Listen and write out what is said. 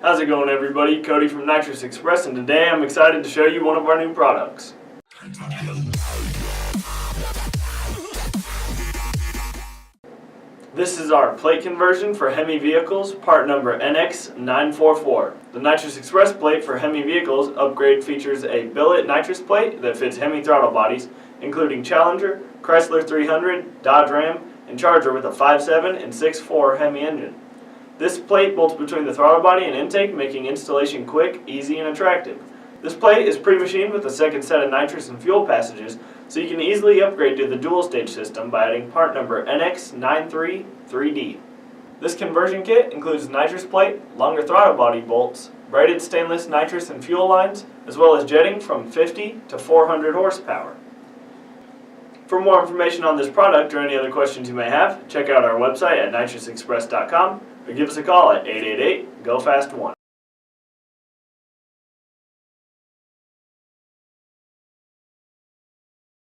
How's it going, everybody? Cody from Nitrous Express, and today I'm excited to show you one of our new products. This is our plate conversion for Hemi vehicles, part number NX944. The Nitrous Express plate for Hemi vehicles upgrade features a billet nitrous plate that fits Hemi throttle bodies, including Challenger, Chrysler 300, Dodge Ram, and Charger with a 5.7 and 6.4 Hemi engine. This plate bolts between the throttle body and intake, making installation quick, easy, and attractive. This plate is pre-machined with a second set of nitrous and fuel passages, so you can easily upgrade to the dual-stage system by adding part number NX933D. This conversion kit includes nitrous plate, longer throttle body bolts, braided stainless nitrous and fuel lines, as well as jetting from 50 to 400 horsepower. For more information on this product or any other questions you may have, check out our website at nitrousexpress.com or give us a call at 888-GO-FAST-1.